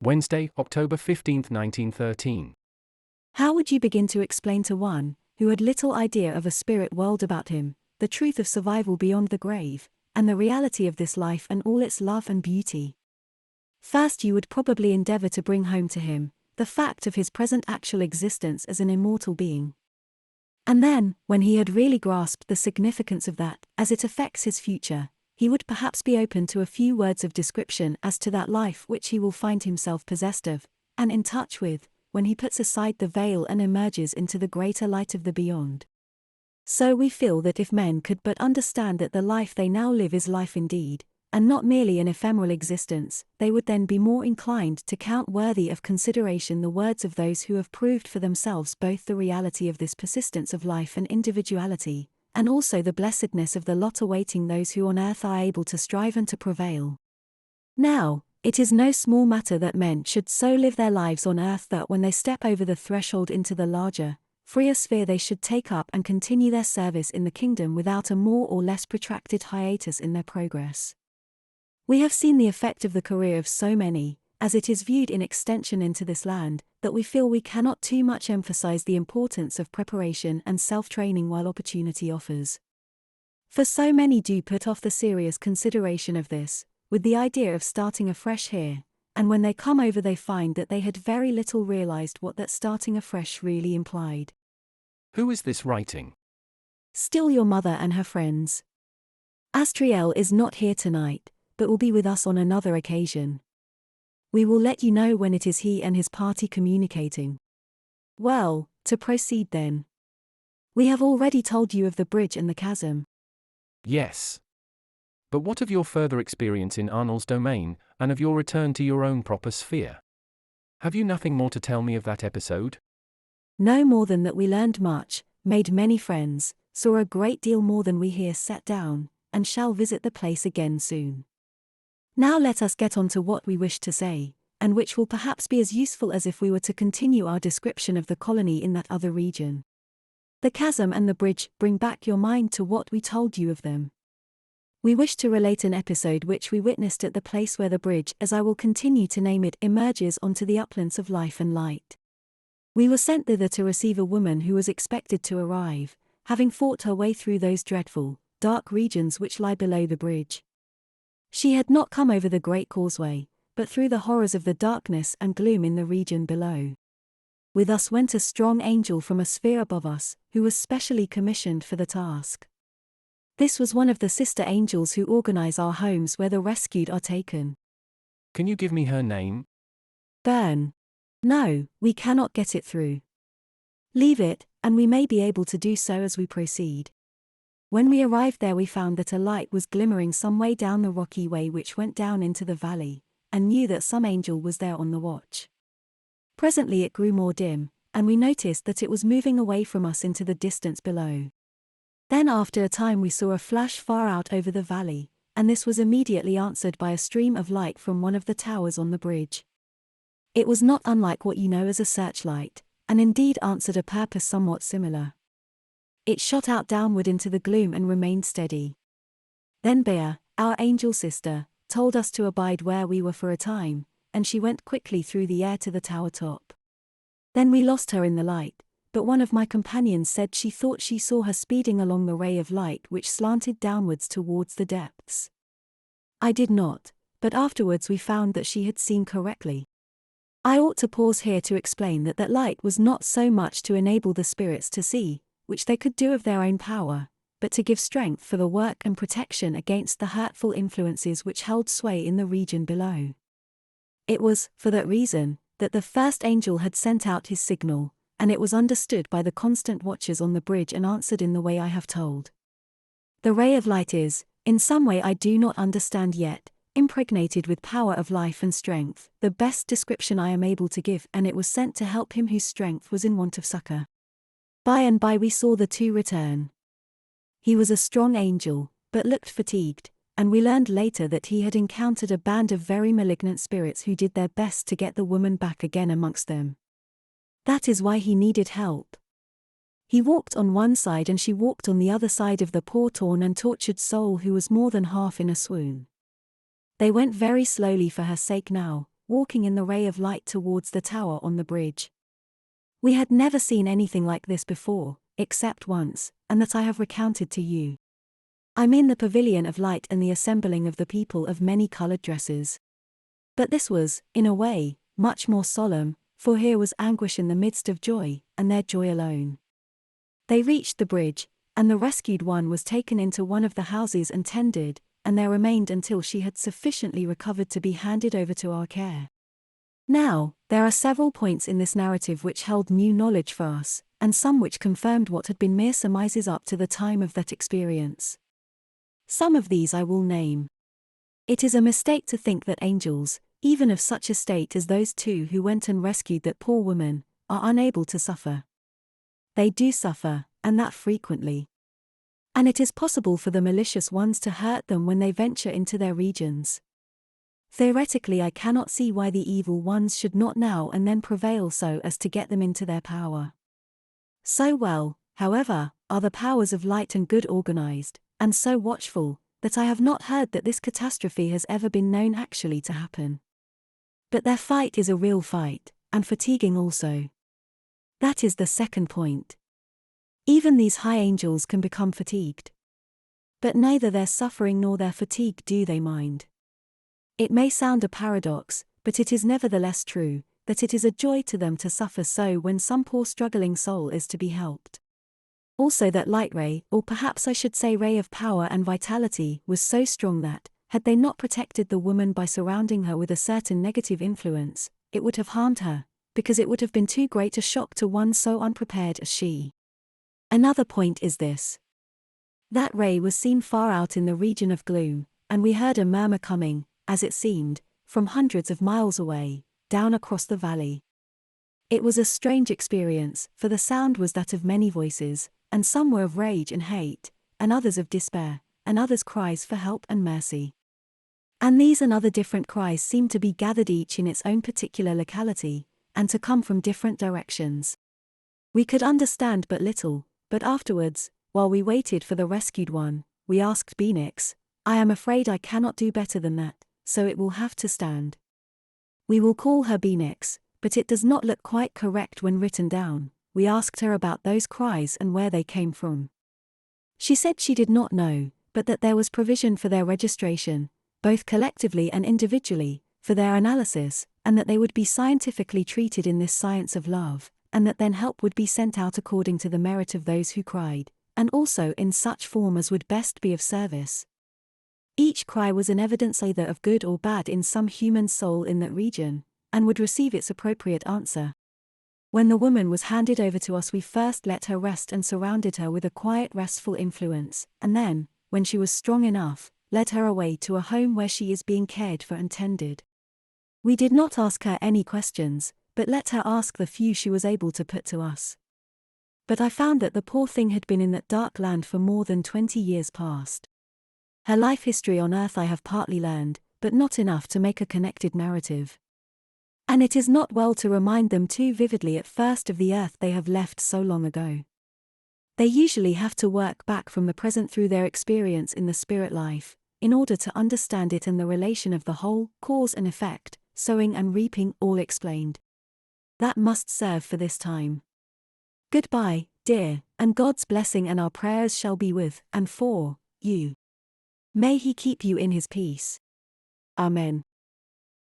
Wednesday, October 15, 1913. How would you begin to explain to one who had little idea of a spirit world about him, the truth of survival beyond the grave, and the reality of this life and all its love and beauty? First, you would probably endeavor to bring home to him the fact of his present actual existence as an immortal being. And then, when he had really grasped the significance of that, as it affects his future, he would perhaps be open to a few words of description as to that life which he will find himself possessed of, and in touch with, when he puts aside the veil and emerges into the greater light of the beyond. So we feel that if men could but understand that the life they now live is life indeed, and not merely an ephemeral existence, they would then be more inclined to count worthy of consideration the words of those who have proved for themselves both the reality of this persistence of life and individuality, and also the blessedness of the lot awaiting those who on earth are able to strive and to prevail. Now, it is no small matter that men should so live their lives on earth that when they step over the threshold into the larger, freer sphere they should take up and continue their service in the kingdom without a more or less protracted hiatus in their progress. We have seen the effect of the career of so many, as it is viewed in extension into this land, that we feel we cannot too much emphasize the importance of preparation and self-training while opportunity offers. For so many do put off the serious consideration of this, with the idea of starting afresh here, and when they come over they find that they had very little realized what that starting afresh really implied. Who is this writing? Still your mother and her friends. Astriel is not here tonight, but will be with us on another occasion. We will let you know when it is he and his party communicating. Well, to proceed then. We have already told you of the bridge and the chasm. Yes. But what of your further experience in Arnold's domain, and of your return to your own proper sphere? Have you nothing more to tell me of that episode? No more than that we learned much, made many friends, saw a great deal more than we here set down, and shall visit the place again soon. Now let us get on to what we wish to say, and which will perhaps be as useful as if we were to continue our description of the colony in that other region. The chasm and the bridge bring back your mind to what we told you of them. We wish to relate an episode which we witnessed at the place where the bridge, as I will continue to name it, emerges onto the uplands of life and light. We were sent thither to receive a woman who was expected to arrive, having fought her way through those dreadful, dark regions which lie below the bridge. She had not come over the great causeway, but through the horrors of the darkness and gloom in the region below. With us went a strong angel from a sphere above us, who was specially commissioned for the task. This was one of the sister angels who organize our homes where the rescued are taken. Can you give me her name? Byrne. No, we cannot get it through. Leave it, and we may be able to do so as we proceed. When we arrived there we found that a light was glimmering some way down the rocky way which went down into the valley, and knew that some angel was there on the watch. Presently it grew more dim, and we noticed that it was moving away from us into the distance below. Then after a time we saw a flash far out over the valley, and this was immediately answered by a stream of light from one of the towers on the bridge. It was not unlike what you know as a searchlight, and indeed answered a purpose somewhat similar. It shot out downward into the gloom and remained steady. Then Bea, our angel sister, told us to abide where we were for a time, and she went quickly through the air to the tower top. Then we lost her in the light, but one of my companions said she thought she saw her speeding along the ray of light which slanted downwards towards the depths. I did not, but afterwards we found that she had seen correctly. I ought to pause here to explain that that light was not so much to enable the spirits to see, which they could do of their own power, but to give strength for the work and protection against the hurtful influences which held sway in the region below. It was, for that reason, that the first angel had sent out his signal, and it was understood by the constant watchers on the bridge and answered in the way I have told. The ray of light is, in some way I do not understand yet, impregnated with power of life and strength, the best description I am able to give, and it was sent to help him whose strength was in want of succor. By and by we saw the two return. He was a strong angel, but looked fatigued, and we learned later that he had encountered a band of very malignant spirits who did their best to get the woman back again amongst them. That is why he needed help. He walked on one side and she walked on the other side of the poor torn and tortured soul who was more than half in a swoon. They went very slowly for her sake now, walking in the ray of light towards the tower on the bridge. We had never seen anything like this before, except once, and that I have recounted to you. I'm in the pavilion of light and the assembling of the people of many-coloured dresses. But this was, in a way, much more solemn, for here was anguish in the midst of joy, and their joy alone. They reached the bridge, and the rescued one was taken into one of the houses and tended, and there remained until she had sufficiently recovered to be handed over to our care. Now, there are several points in this narrative which held new knowledge for us, and some which confirmed what had been mere surmises up to the time of that experience. Some of these I will name. It is a mistake to think that angels, even of such a state as those two who went and rescued that poor woman, are unable to suffer. They do suffer, and that frequently. And it is possible for the malicious ones to hurt them when they venture into their regions. Theoretically, I cannot see why the evil ones should not now and then prevail so as to get them into their power. So well, however, are the powers of light and good organized, and so watchful, that I have not heard that this catastrophe has ever been known actually to happen. But their fight is a real fight, and fatiguing also. That is the second point. Even these high angels can become fatigued. But neither their suffering nor their fatigue do they mind. It may sound a paradox, but it is nevertheless true, that it is a joy to them to suffer so when some poor struggling soul is to be helped. Also that light ray, or perhaps I should say ray of power and vitality, was so strong that, had they not protected the woman by surrounding her with a certain negative influence, it would have harmed her, because it would have been too great a shock to one so unprepared as she. Another point is this. That ray was seen far out in the region of gloom, and we heard a murmur coming, as it seemed, from hundreds of miles away, down across the valley. It was a strange experience, for the sound was that of many voices, and some were of rage and hate, and others of despair, and others cries for help and mercy. And these and other different cries seemed to be gathered each in its own particular locality, and to come from different directions. We could understand but little, but afterwards, while we waited for the rescued one, we asked Beanix, I am afraid I cannot do better than that, so it will have to stand. We will call her Beanix, but it does not look quite correct when written down. We asked her about those cries and where they came from. She said she did not know, but that there was provision for their registration, both collectively and individually, for their analysis, and that they would be scientifically treated in this science of love, and that then help would be sent out according to the merit of those who cried, and also in such form as would best be of service. Each cry was an evidence either of good or bad in some human soul in that region, and would receive its appropriate answer. When the woman was handed over to us, we first let her rest and surrounded her with a quiet, restful influence, and then, when she was strong enough, led her away to a home where she is being cared for and tended. We did not ask her any questions, but let her ask the few she was able to put to us. But I found that the poor thing had been in that dark land for more than 20 years past. Her life history on earth I have partly learned, but not enough to make a connected narrative. And it is not well to remind them too vividly at first of the earth they have left so long ago. They usually have to work back from the present through their experience in the spirit life, in order to understand it and the relation of the whole, cause and effect, sowing and reaping all explained. That must serve for this time. Goodbye, dear, and God's blessing and our prayers shall be with, and for, you. May He keep you in His peace. Amen.